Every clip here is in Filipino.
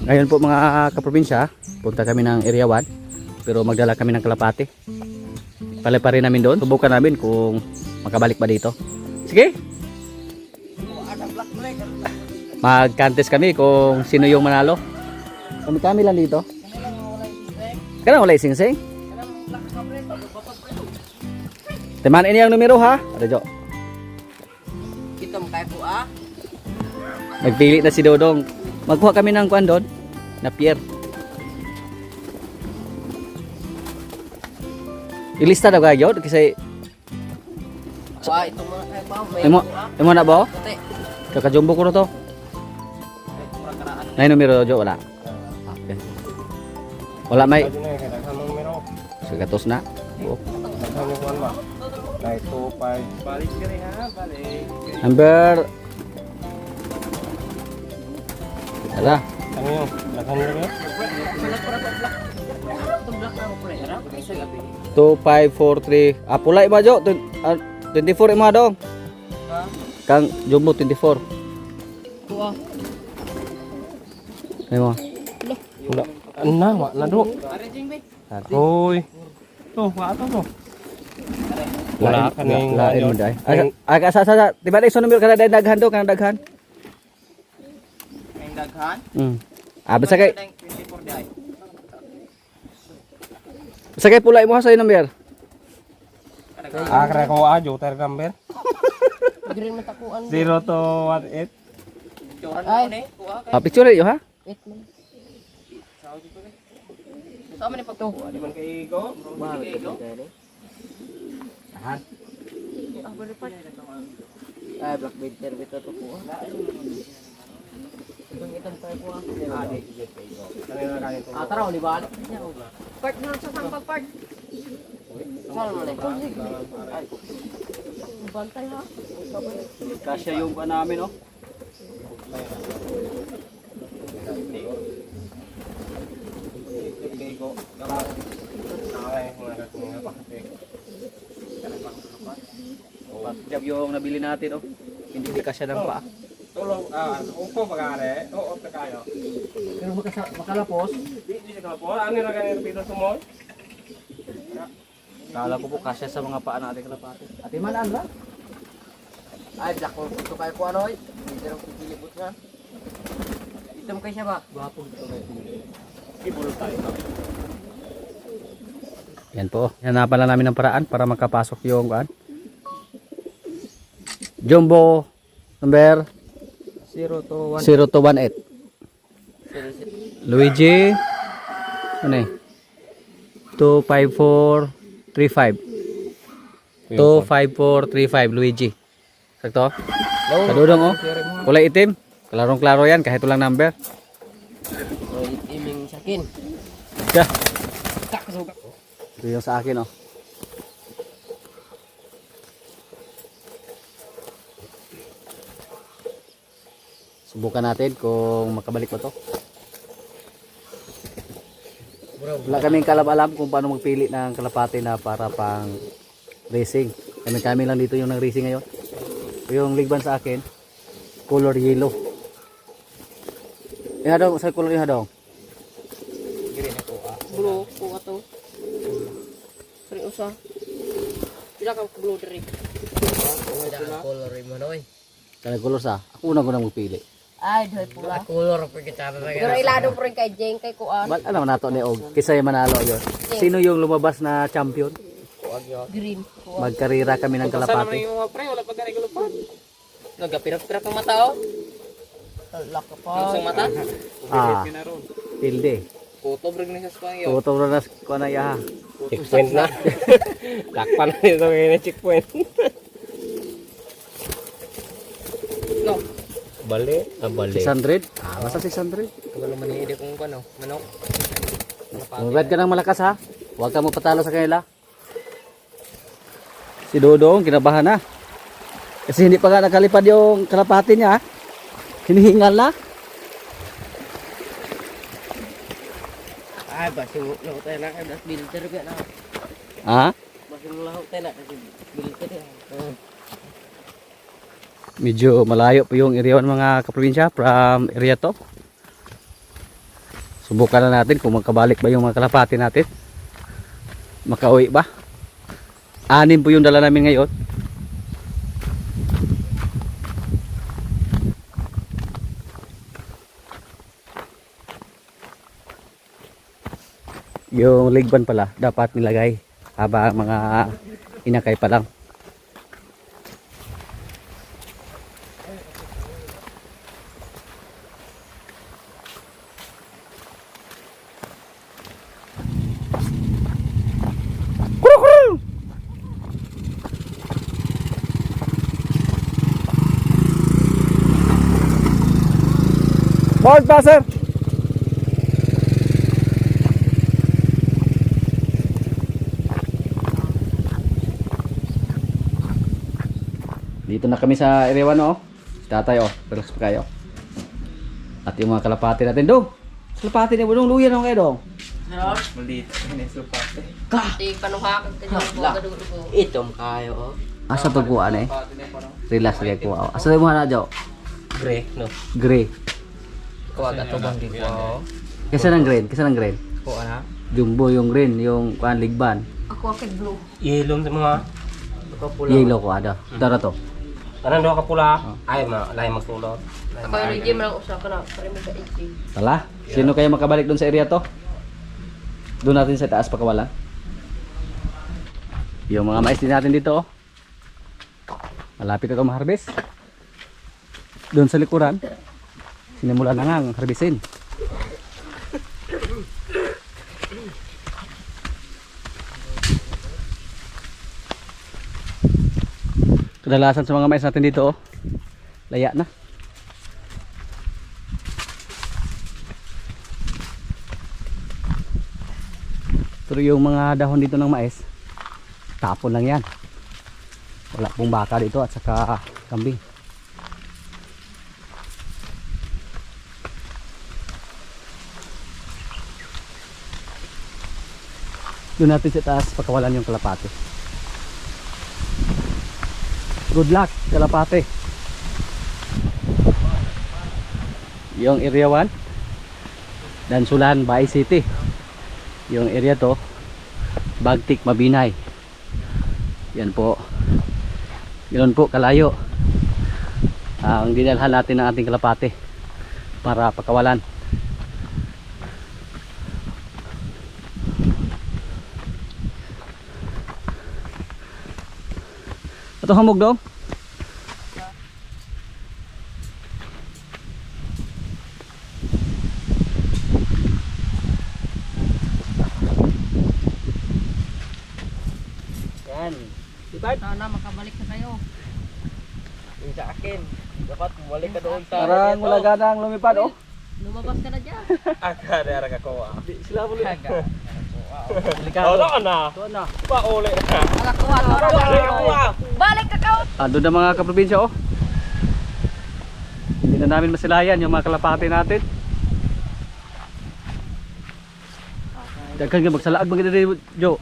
Ngayon po mga kaprobinsya, punta kami ng Area 1, pero magdala kami ng kalapati. Palay pa rin namin doon. Subukan namin kung makabalik pa dito. Sige. Mag-contest kami kung sino yung manalo. Kami lang dito. Kanang wala sing-sing. Teman ini yang numero ha. Ada Jo. Kita mo kay po ah. Nagpili na si Dodong. Magkuha kami ng kuan doon na pier. Ilista daw kayo kasi Wah, ito mo kay pa. imo na ba? Ate. Kakajumbo ko na to. Na numero Jo wala. Okay. Wala may. Sagatos na. Oh. Balik ka rin ha, balik. Number Ala. Ano yun? Lakan lang yun? 2543. Pulay ba Jo? 24 imo dong. Kang jumbo 24. Kuha. Imo. Wala. Ano? Wala do. Hoy. To, wala to. Wala ka na yung lain mo dai. Aga sa tiba dai so numero kada daghan do kanang daghan. Ang daghan. Basta kay 24 day. basta kay pulay mo sa number. Kaya ko ajo ter number. Green matakuan. 0 to 18. Joran mo ni. Kuha kay Picture yo ha. 8 man. Sama ni pagto. Di man kay go. Tahan. Ay, black winter bito to kuha. Itong itong tayo kuha. Kanina kanin to. Tara, uli balik. Part na sa sampag part. Saan mo na? Ay. Bantay ha. Kasya yung pa namin oh. Jab yung nabili natin oh. Hindi kasya ng pa. Tulong, upo pagkare. Oo, kayo. Pero makalapos. Di ka po. Ano na ganito dito sumoy? Kala ko po kasya sa mga paa natin kalapati. Ati manan ba? Ay, black hole ito kayo kuha noy. Hindi rin pipilipot nga. Itom kayo siya ba? Gwapo dito kayo. Ibulo tayo. Yan po. Hanapan lang namin ng paraan para makapasok yung kuan. Jumbo number 0 to 0218. Luigi ano eh? 25435. 25435 Luigi. Sakto? Kadudong oh. Kulay itim. Klarong-klaro yan kahit walang number. iming sakin. Yeah. Ito yung sa akin oh. Subukan natin kung makabalik ba to. Wala kaming alam kung paano magpili ng kalapati na para pang racing. Kami lang dito yung nag-racing ngayon. Yung ligban sa akin, color yellow. Iha dong, sa color iha dong. Blue, kuha to. Sering usah. Pila ka blue diri. Color mo noy. Kaya color sa, ako unang ko nang magpili. Ay, dahil pula. Color pa kita na. Pero ilado po rin kay Jeng, kay Kuan. Alam nato ni Og, kisay manalo yon. Sino yung lumabas na champion? Green. Magkarira kami ng kalapati. Yung mga pre, wala pa ganay gulupad. Nagapirap-pirap ang mata, oh. Lock ka pa. Ang mata? Tilde. Kuto, brig na siya sa pangyo. Tuto na ko na ya. Checkpoint na. Lakpan na ito ngayon yung checkpoint. No. Bali. Bali. 600? Basta 600. Wala manihidi kung ano, manok. Mabad ka ng malakas ha. Huwag ka magpatalo sa kanila. Si Dodong, kinabahan na. Kasi hindi pa nga nakalipad yung kalapati niya. Hinihingal na. Ay, basing lahot tayo na kay das filter ba na. Ha? Basing lahot tayo na kasi filter yan. Medyo malayo po yung area ng mga kaprobinsya from area to. Subukan na natin kung makabalik ba yung mga kalapati natin. Makauwi ba? 6 po yung dala namin ngayon. Yung ligban pala dapat nilagay habang mga inakay pa lang. Bawal pa, sir. Dito na kami sa area 1, oh. Tatay, oh. Relax pa kayo. At yung mga kalapati natin, dong. Kalapati na mo, dong. Luyan ako kayo, dong. Maliit. Ini sulpate. Di panuhakan ka dyan po gadugo. Itom kayo, oh. Asa to kuha na eh. Relax kayo kuha. Asa mo na, Jo? Gray, no. Gray. Kuha ka to bang di ko, oh. Kesa ng green? Kesa ng green? Kuha na. Jumbo yung green, yung kuhan ligban. Ako akit blue. Yellow sa mga. Yellow ko ada. Dara to. Ano daw ka pula? Ay, lahi magtulot. Ako yung regime lang usa ka na. Pare mo sa 18. Tala. Sino kaya makabalik doon sa area to? Doon natin sa taas pakawalan. Yung mga mais din natin dito, oh. Malapit na ito ma-harvest. Doon sa likuran, sinimula na nga ang harvestin. Kadalasan sa mga mais natin dito, oh, laya na. Pero yung mga dahon dito ng mais, tapon lang yan. Wala pong baka dito at saka kambing. Doon natin sa taas pakawalan yung kalapate. Good luck kalapate. Yung area 1 Dansulan, Baay City. Yung area to Bagtik, Mabinay. Yan po. Yun po kalayo ang dinalhan natin ng ating kalapate para pakawalan. Ito hamog daw. Yan. Sana makabalik na kayo. Yung sa akin. Dapat bumalik ka doon sa... Parang wala ganang lumipad, oh. Lumabas ka na dyan. Aga, dara ka ko. Sila mo Aga. Wala na. Doon na. Pa uli na. Nakakuha. Balik ka kayo. Doon na mga kaprobinsya, oh. Hindi na namin masilayan yung mga kalapate natin. Daghan ka magsalaag mga dito, Jo.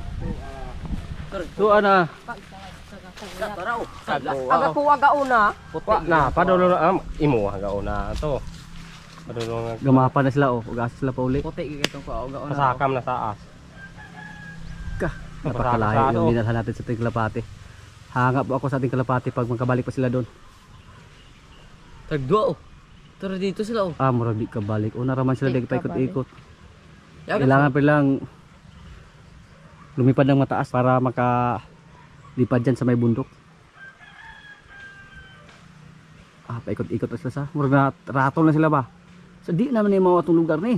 So ana, Aga kuha gauna. Puti na, padulo na imo gauna to. Padulo nga gamapa na sila, oh. Ugas sila pa uli. Puti gigitong ko. Aga pasakam na taas. Napakalayo yung dinalhan natin sa ating kalapate. Hanga po ako sa ating kalapate pag magkabalik pa sila doon. Tagdua, oh. Tara dito sila, oh. Murag di kabalik. O naraman sila di paikot-ikot. Yaga, Kailangan pa lang lumipad ng mataas para makalipad dyan sa may bundok. Paikot-ikot na sila sa. Murag na ratol na sila ba? Sa di naman yung mga itong lugar ni.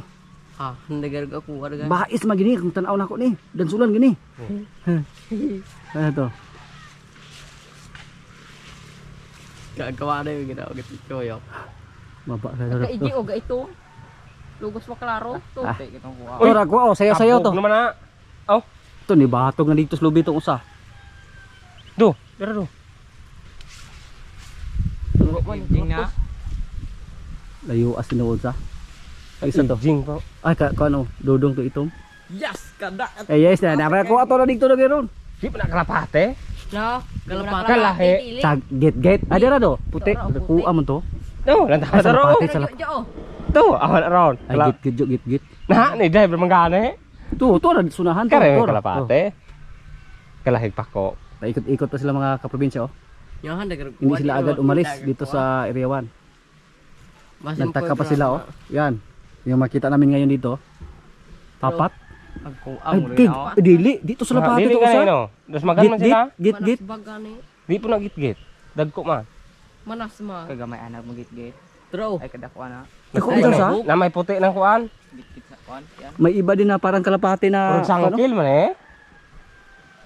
nagarag ako. Araga. Bais magini kung tanaw na ako ni. Dansulan gini. Ano to? Gagawa na yung ginawa. Gagawa. Baba ka Ka na. iji o ga ito. Lugos mo klaro. To. Puti gitong ko. Oy, ragwa, oh, sayaw-sayaw to. Kabog naman na. Ito ni batog na dito sa lubi itong usa. Do, dara do. Jing na. Layo as tinuod sa. Isa to. Jing po. Ay ka ano, dudong to itom. Yes, kada. Yes na, nabra ko ato na dito na ganoon. Di pa nakalapate. No. Kalahi. Sa gate. Ay dira do, puti. Kuha mo to. No, lanta Ay sa daro. lapate, sa lapate. Tuh, awan ron. Ay, git. Nah, ni dai bermenggane. Tuh ada sunahan tuh. Kare tuh. kalapate. Kalahig pako. Ikot-ikot pa sila mga kaprobinsya oh. Yahan dah Hindi sila agad umalis dito sa Area 1. Nagtaka pa sila oh. Yan. Yung makita namin ngayon dito. Papat. Ay, dili. Dito sa lapate Dili to ka usa. no. Das magan man sila. Git. Bagani. Di po na git-git. Dagko man. Manas ma. Kagamay anak mo git-git. Tro. Ay kadako na. Ako ito sa. Na may puti ng kuan. Git-git sa kuan. Yan. May iba din na parang kalapate na Purog sangkil man eh.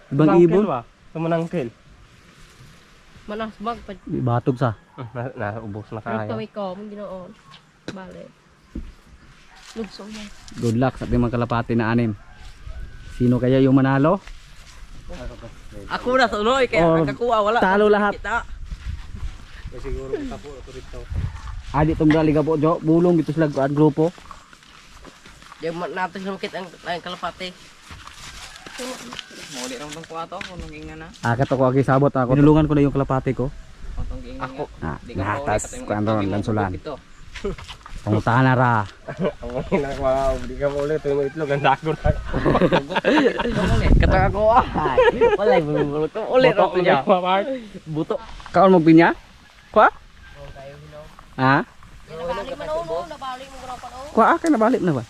ibang ibon. Tumanang kil. Manas bag pa. Batog sa. Na ubos na Pero kaya. kami ko, mong ginoon. Bale. Lugsong na. Good luck sa ating mga kalapate na 6. Sino kaya yung manalo? Ako na tuloy kaya Oh, nakakuha wala. talo lahat. Kita. Siguro tapo ako dito. Adi tong dali ka po, Jo. Bulong dito sila at grupo. Di natin lumikit ang kalapate. Mo di ram tong kuha to kung ngingan na. Akat ako agi sabot ako. Tinulungan ko na yung kalapate ko. Kung tong gingan. Ako. Natas kuandron lansulan. Pangutahan na ra. Amo na wow, di ka mo ulit mo itlog ang dako na. Kata ako ay. Wala bulong to ulit ra to niya. Buto. Kaon mo pinya? Kwa? Ha? Nabalik man ulo, nabalik mo gurapan o. Kwa akin nabalik na ba?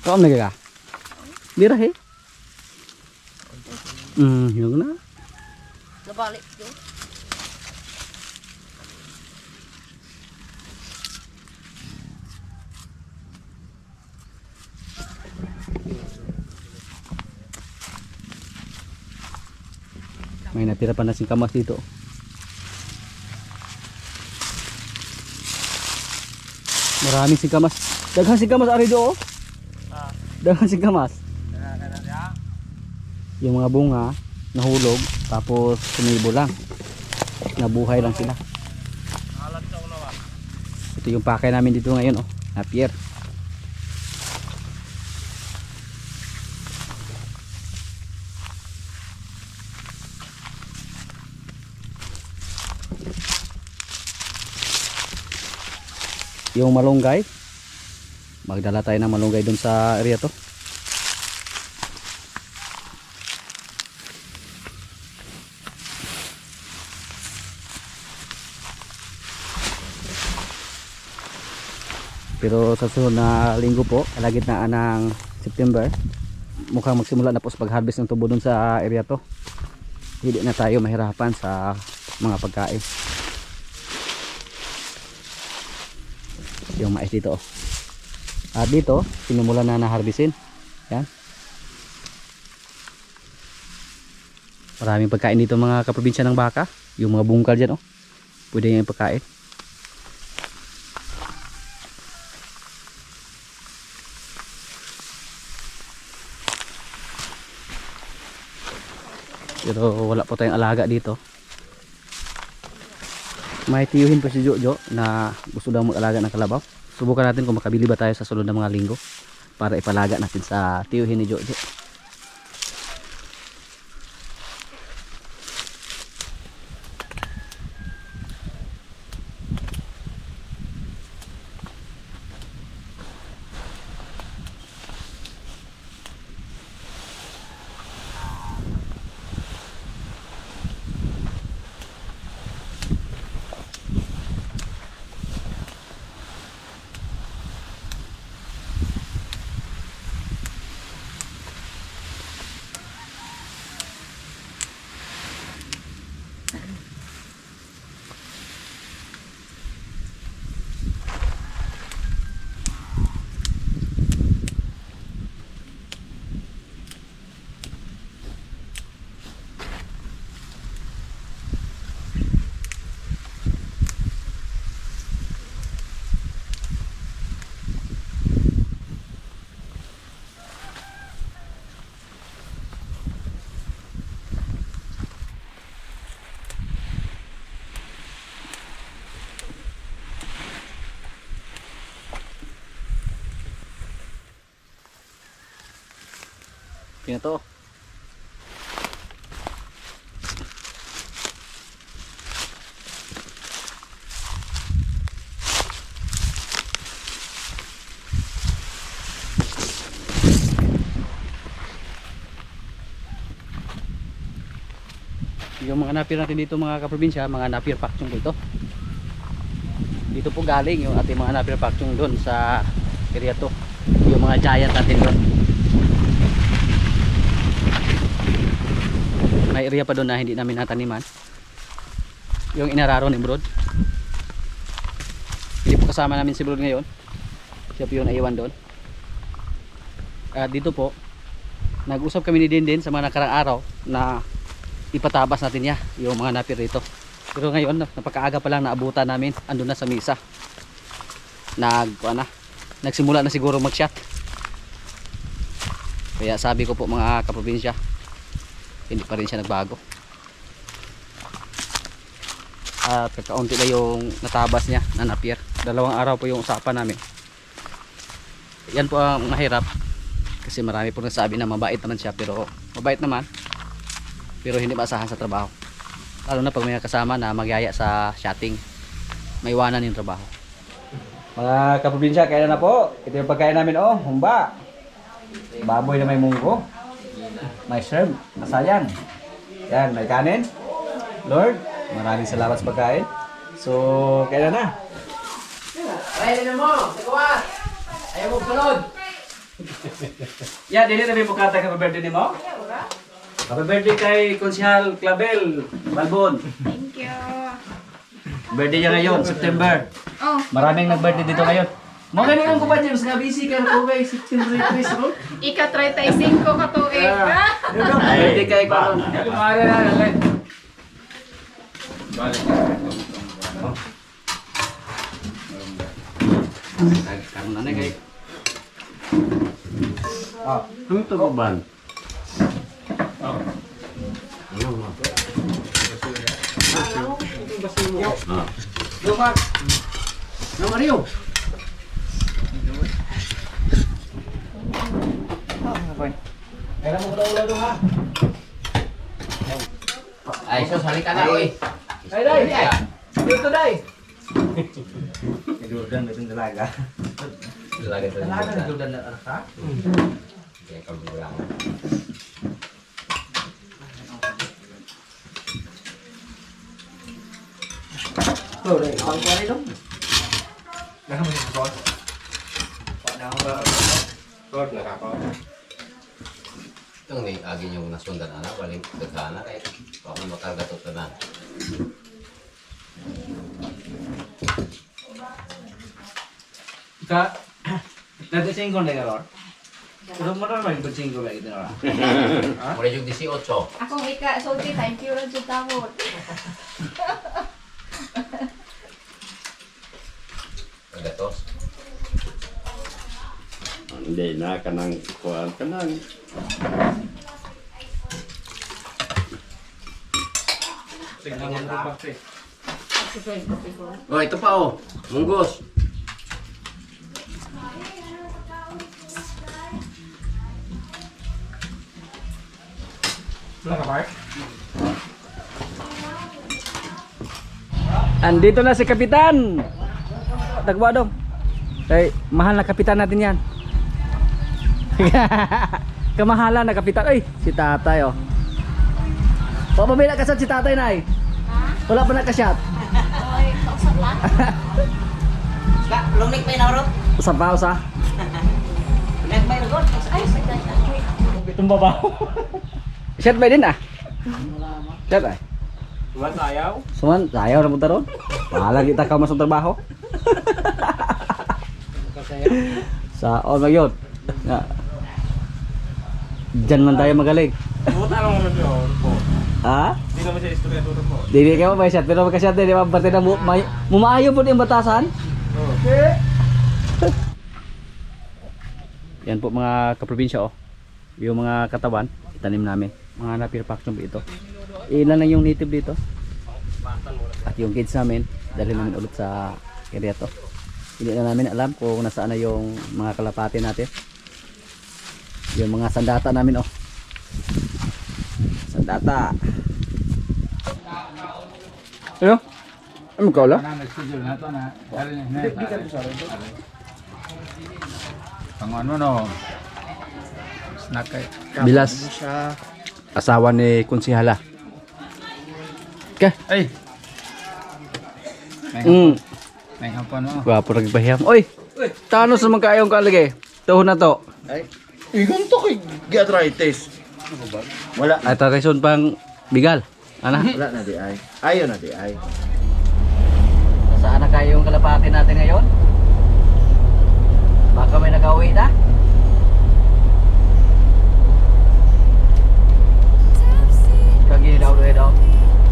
Kaon na ka? Dira he. Yung na. Nabalik yun. May natira pa na singkamas dito. Maraming singkamas. Daghang singkamas ari do. Daghang singkamas. Yung mga bunga nahulog tapos sumibo lang. Nabuhay lang sila. Ito yung pakay namin dito ngayon oh. Napier. Yung malunggay, magdala tayo ng malunggay dun sa area to. Pero sa susunod na linggo po, kalagitnaan ng September, mukhang magsimula na po sa pag-harvest ng tubo dun sa area to. Hindi na tayo mahirapan sa mga pagkain. Yung mais dito oh. At dito sinimula na na-harvestin. Yan. Maraming pagkain dito mga kaprobinsya ng baka. Yung mga bungkal dyan oh. Pwede yung pagkain. Pero wala po tayong alaga dito. May tiyuhin pa si Jojo na gusto daw mag-alaga ng kalabaw. Subukan natin kung makabili ba tayo sa sunod ng mga linggo para ipalaga natin sa tiyuhin ni Jojo. Okay na to. Yung mga napir natin dito mga kaprobinsya, mga napir packchong po ito. Dito po galing yung ating mga napir packchong doon sa area to. Yung mga giant natin doon. May area pa doon na hindi namin nataniman. Yung inararo ni Brod. Hindi po kasama namin si Brod ngayon. Siya po yung naiwan doon. Dito po nag-usap kami ni Dindin sa mga nakarang araw na ipatabas natin niya yung mga napir dito. Pero ngayon napakaaga pa lang naabutan namin, andun na sa misa. Nagsimula na siguro mag-shot. Kaya sabi ko po mga kaprobinsya, hindi pa rin siya nagbago. At kakaunti na yung natabas niya na napir. 2 araw po yung usapan namin. Yan po ang mahirap kasi marami po nagsabi na mabait naman siya, pero mabait naman pero hindi maasahan sa trabaho, lalo na pag may kasama na magyaya sa shotting, maiwanan yung trabaho. Mga kaprobinsya, kaya na po. Ito yung pagkain namin, oh, humba, baboy na may munggo, may shrimp, masayang, yan, may kanin. Lord, maraming salamat sa pagkain. So, kaya na. Ay, na mo! Saguat! Ayaw mo sunod! Yan, dili na may bukata ka birthday ni mo? Happy birthday kay Konsehal Clavel Balbon. Thank you. Birthday niya ngayon, September. Oh, Maraming nag-birthday dito ngayon. Mga ganyan ko pa, James, nga busy ka ko kay September 3, no? ika-35 ka tuig. Birthday kay Karon. Kumare na lang. Karon na kay. Ano ito ba ban? Lumak. No Mario. Kaya mo ulo do ha. Ay, sus, halika na, oy. Ay, dai. Dito dai. Dudan na itong dalaga. Dalaga ito. Talaga na dudan na anak ha. Kaya kagulang. So, dai, pang kuha rin. Naka mo yung sauce. Sauce na kako. Itong may agin yung nasundan anak, waling dagana kaya baka makarga ito na. Ka, nagsinggol na garo. Pero mo naman nagsinggol na ito na. Mula yung 18. Akong ika-sulti, thank you lang sa tawod. Pagatos. Hindi na kanang kuwan kanang. Oh, ito pa oh. Munggos. Wala ka ba? Andito na si Kapitan. Tagwa dong. Ay, mahal na kapitan natin yan. Kamahalan na kapitan. Ay, si tatay oh. Pababila ka si tatay na eh. Wala pa nakasyat. Oy, kausap lang. Lumik pa inaurot. Usa pa, usa. Lumik pa inaurot. Ay, sagay. Itong babaw. Shot ba din ah? Shot ay. Tuwan ayaw. Suman, ayaw na punta ron. Bahala kita ka mas trabaho. Sa on yun. Diyan man tayo magaling. Buta lang naman yun po. Ha? Hindi naman siya istorya turo po. Dili kayo may shot pero magka-shot din, di ba? Barte na mumaayo po yung batasan. Okay. Yan po mga kaprobinsya oh. Yung mga katawan, itanim namin. Mga napirpaction po ito. Ilan lang yung native dito. At yung kids namin, dali namin ulit sa area to. Hindi na namin alam kung nasaan na yung mga kalapati natin. Yung mga sandata namin oh. Sandata. Ano? Ano ka wala? Pang ano snack kay Bilas. Asawa ni Konsihala. Ka. Ay! May hapon mo. Gwapo nagpahiyam. Oy! Tano sa mga kayong kalagay? Tuhon na to. Ay, igon to kay arthritis. Wala. At reason pang bigal. Ana? Wala na di ay. Ayaw na di ay. Saan na kayong kalapati natin ngayon? Baka may nag-uwi na? Kagi daw daw.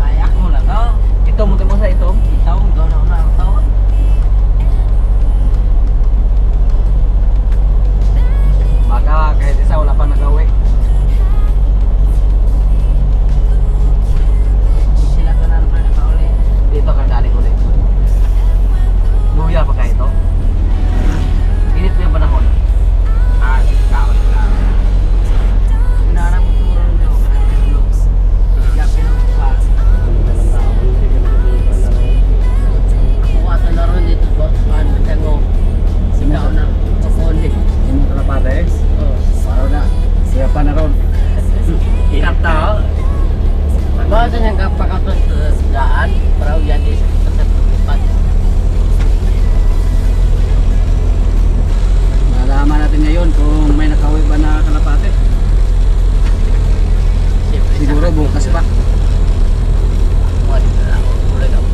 Ayak mo lang to. Itom mo sa itom. Itaw, gano'n na ang tao. Baka kahit isa wala pa nag-uwi. Sila ka na naman nakaulit. Dito ka dali ulit. Luya pa kayo ito? Init mo yung panahon. Pinarang mo turun nyo. Karang tulog. Yapin ang pa. Ako ata na ron dito. Paan mo tiyango. Ikaw na. Kapoli. Yung mga kalapate eh. Oh. Paraw na. Kaya pa na ron. Inap tao. Bawa sa niyang kapakatos sa daan. Paraw yan di sa lipat. Malaman natin ngayon kung may nakauwi ba na kalapate. Siguro bukas pa. Wala na ako. Ulit ako.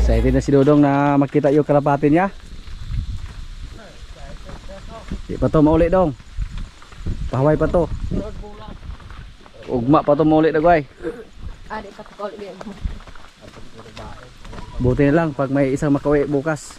Excited na si Dodong na makita yung kalapate niya. Di pa to mauli dong. Pahaway pa to. Ugma pa to mauli dagway. Adi pa ko ulit. Buti na lang pag may isang makauwi bukas.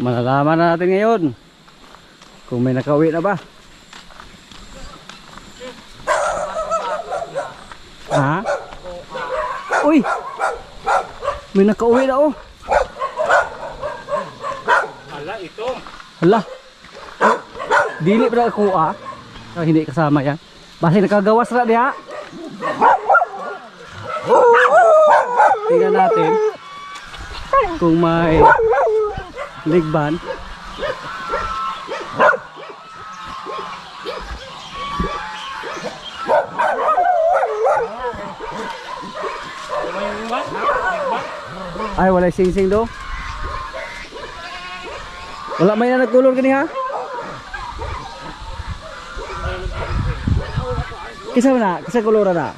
Malalaman na natin ngayon kung may nakauwi na ba. Ha? Uy! May nakauwi na oh. Hala, ito. Hala. Dili pa ako ah. Hindi kasama yan. Basta nakagawas na diha. Tingnan natin kung may ligban. Ay, wala sing-sing do. Wala may na nagkulor gani ha? Kisa na? Kisa kulura na?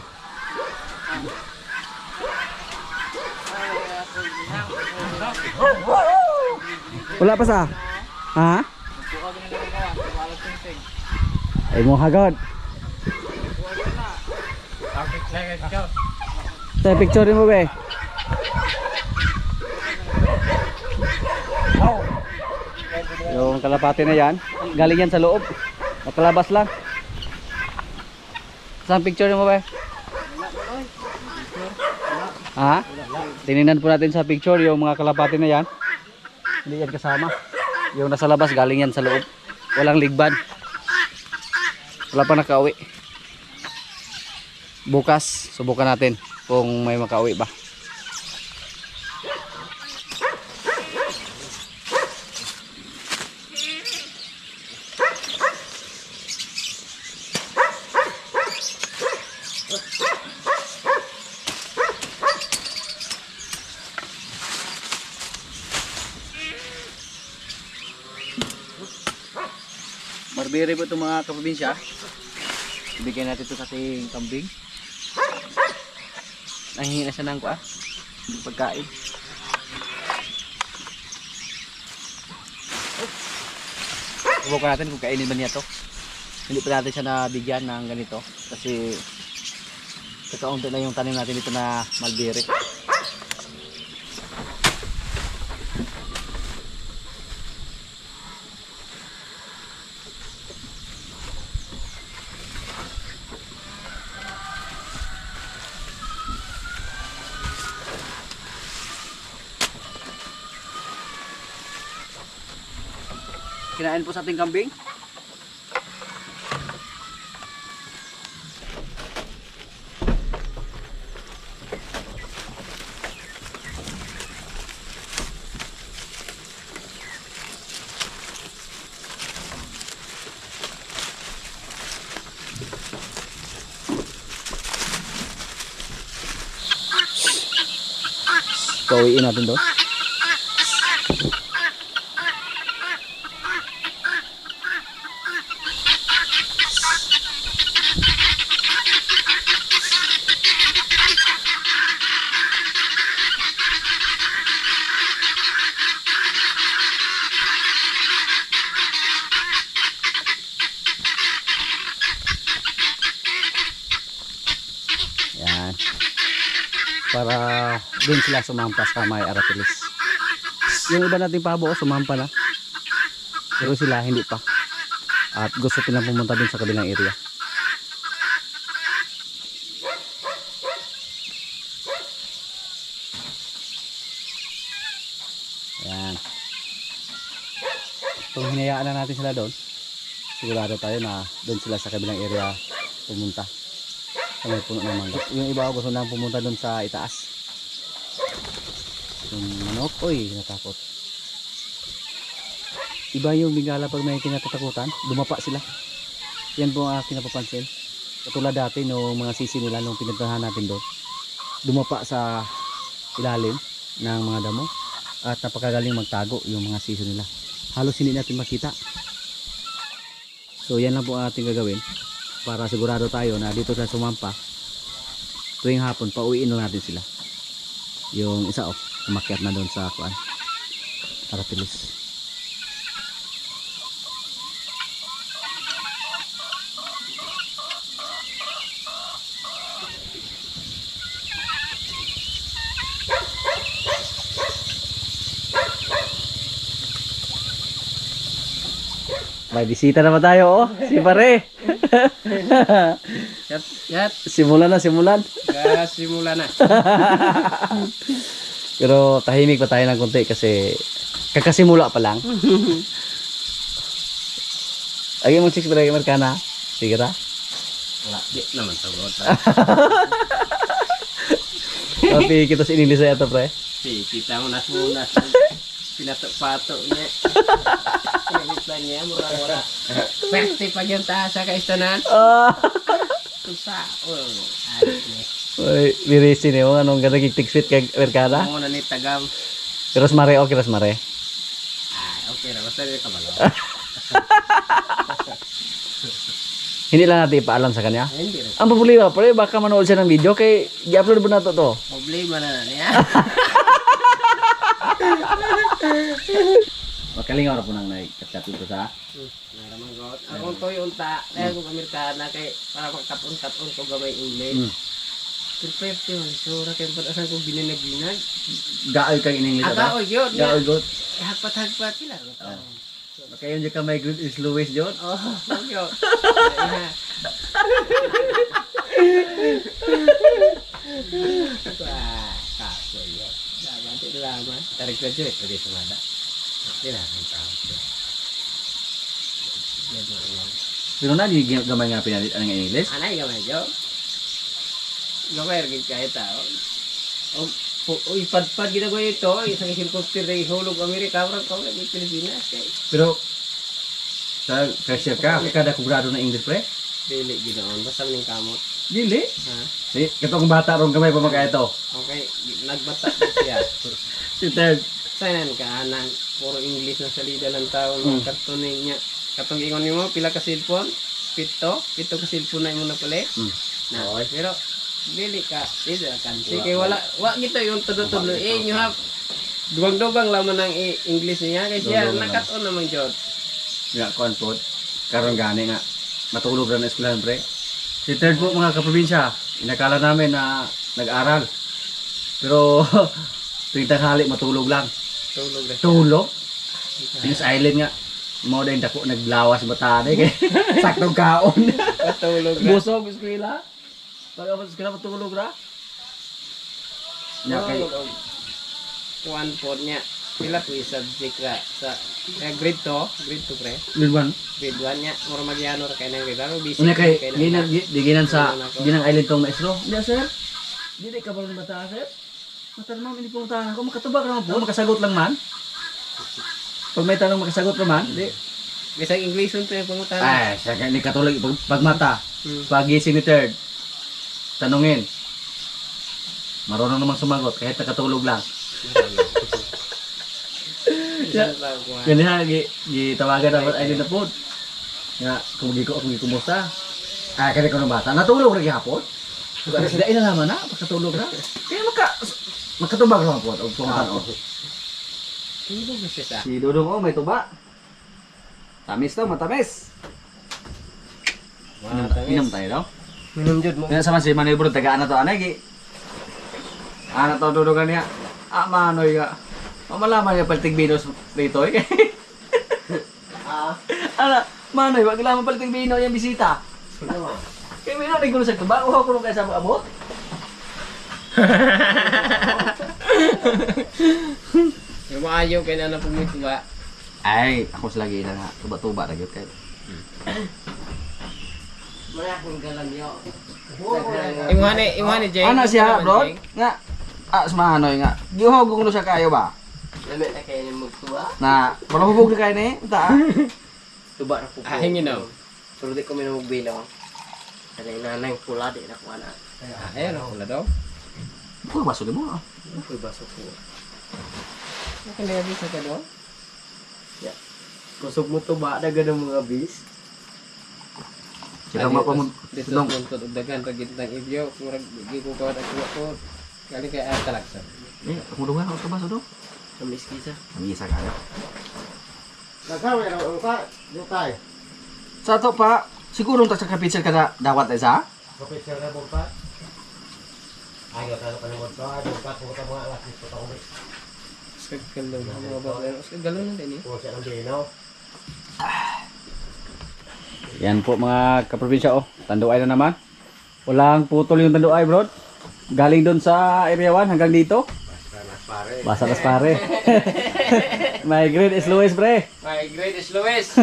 Wala pa sa? Ha? Ay mo hagod. Sa picture mo be. Yung kalapate na yan, galing yan sa loob. Nakalabas lang. Saan picture mo ba? Ha? Tinignan po natin sa picture yung mga kalapate na yan. Hindi yan kasama. Yung nasa labas galing yan sa loob. Walang ligban. Wala pa nakauwi. Bukas subukan natin kung may makauwi ba. Barbere po itong mga kaprobinsya. Ibigay natin ito sa ating kambing. Nahingi na siya ng pagkain. Subukan natin kung kainin ba niya to. Hindi pa natin siya nabigyan ng ganito kasi kakaunti na yung tanim natin dito na mulberry. Kinain po sa ating kambing. Pauwiin natin doon. Yan. Para dun sila sumampas sa may Aratilis. Yung iba nating pabo sumampa na. Pero sila hindi pa. At gusto nilang pumunta dun sa kabilang area. Yan. Kung hinayaan na natin sila doon, sigurado tayo na doon sila sa kabilang area pumunta. Sa may puno ng mangga. Yung iba gusto nang pumunta doon sa itaas. Yung manok, oy, natakot. Iba yung bigala pag may kinatatakutan, dumapa sila. Yan po ang aking napapansin. Katulad dati no mga sisi nila nung pinuntahan natin doon. Dumapa sa ilalim ng mga damo at napakagaling magtago yung mga sisi nila. Halos hindi natin makita. So yan lang po ang ating gagawin para sigurado tayo na dito sa sumampa tuwing hapon pauwiin na natin sila. Yung isa umakyat na doon sa kuan Aratilis. May bisita naman tayo, si pare. Yat. Simulan na, simulan. Simula na. Pero tahimik pa tayo ng konti kasi kakasimula pa lang. Lagi mo chicks beragam Amerikana. Sige ra. Wala. Di naman sagot. Tapi kita sa English ito pre. Kita mo nas pinato-pato niya. Pinagitlan niya, mura-mura. Pwerte pa yung taas sa kaistanan. Kusa. Uy, birisin eh. Anong ganda kiktik-sweet kay Amerikana? Muna ni Tagam. Rosmare, okay Rosmare. Okay na. Basta rin kabalo. Hindi lang natin ipaalam sa kanya. Hindi rin. Ang problema pre, baka manood siya ng video kay i-upload mo na to. Problema na niya. Makalingaw na po nang nagkat-kat ito sa Naramang got. Akong toy unta. Dahil kong Amerikana kay para magkatun-katun ko gamay English. Perfect yun. So, rakin pa asan kong binanag-binag. gaoy kang in English ba? Agaoy yun. Gaoy got. Hagpat-hagpat sila. Kaya yun ka may good is Louis John. Oh, yun. Kaso yun. Daman, tinaman. Tarik na dyan. Pwede sumada. Tinaman tao. Pero na di gamay nga pinalit ang English. Anay gamay dyan. Gamay rin kahit tao. O ipadpad kita ko ito. Isang helicopter na ihulog Amerika. Parang kau lagi Pilipinas. Pero sa cashier ka, kada kubrado na English pre? Dili ginoon. Basta maning kamot. Dili. Ha? Si katong bata rong gamay pa maka ito. Okay. Nagbata ko siya. Si Ted. Sayan ka nang puro English na salida ng tao ng kartoning niya. Katong ingon nimo pila ka cellphone? Pito ka cellphone na imo na pala. Na, pero dili ka, dili ka. Sige wala gito yung tudo-tudo. You have duwang-duwang laman ng English niya kay siya nakat-on naman jud. Nga kuan po. Karon gani nga matulog ra na eskwelahan pre. Si third po mga kaprobinsya, inakala namin na nag-aral. Pero tuwing tanghali matulog lang. Tulog na. Tulog. Yung silent nga. Mo din dako naglawas batane kay saktong kaon. Tulog na. Busog eskwela. Pag abot eskwela matulog ra. Nya kay One pod niya. Pila po yung subject ra sa grade 2 pre. Lilwan. Grade 1 niya. Mura magyano ra kay nang grade. Pero busy. Unya kay ginan sa ginang island tong maestro. Di sir. Di ka ba bata sir? Matar ma'am ini pungutahan ako makatubag ra po makasagot lang man. Pag may tanong makasagot ra man, di. Bisag English unto yung pangutan. Ay, siya kay ni katulag pag mata. Pag gising ni third. Tanungin. Marunong naman sumagot kahit nakatulog lang. Ganyan, gitawagan dapat ay din na po. Nga, kung kumusta. Ay, kaya ko ng bata. Natulog rin hapon. Sila inalaman na, pagkatulog na. Kaya makatubag naman po. O pumuntan o. Tulog na siya sa. Si Dudong o, may tuba. Tamis to, matamis. Inom tayo daw. Minum jud mo. Kaya sama si Manoy Bro, tagaan na to, anay. Ano to, Dudongan niya. Manoy ka. Mamalaman niya palitig binos rito eh. Ano, Manoy, wag lamang palitig bino yung bisita. Kaya may natin ko sa tuba, uhaw ko nung kaya sa abot. Yung maayaw kay na pumito ba? Ay, ako sa lagi na nga. Tuba-tuba na yun kayo. Maraming galang yo. Imani Jeng. Ano siya, bro? Nga. Sa Manoy nga. Giuhaw ko siya kayo ba? Lamit na kayo ng magtuwa. Na, parang hubog na kayo na eh. Ta. Tuba na po po. Hingin na. Pero di ko minamagbilang. Ano yung nanay pula, di na kuha na. Ayun ako na daw. Uy, baso mo ah. Uy, baso po. Kaya na bisa ka daw. Kusog mo tuba, daga ng mga bis. Kita mo pa mo. Dito Long. sa dagan ragit ng ibyo. Murag di ko kawat ang kuha ko. Kali kay talaksa. Eh, ako doon nga. Ako baso doon. Kamis kisa. Kami isa kayo. Nagkawin ang upa, yung tayo. Sa to pa, siguro ta sa kapitsil ka na dawat ay sa? Kapit siya na buka. Ayaw tayo ka naman sa ayaw ka kung mga alas nito ako may Galon na mga bakla. Galon na din eh. kung siya ng dinaw. Yan po mga kaprobinsya oh. Tanduay na naman. Walang putol yung tanduay bro. Galing doon sa area 1 hanggang dito. Basa nas pare. My grade is Luis pre. My grade is Luis.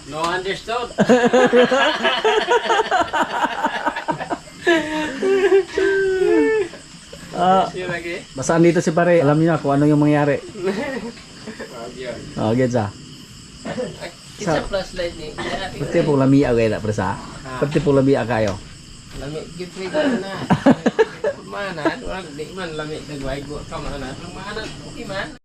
No understood. Siya lagi. Basaan dito si pare. Alam niyo na kung ano yung mangyari. Oh, gets ah. Isa flashlight ni. Pati po lamia kayo na presa. Pati po lamia kayo. Lami gid free ka na. Mana, wala di man lami nagway go ka man. Mana, okay man.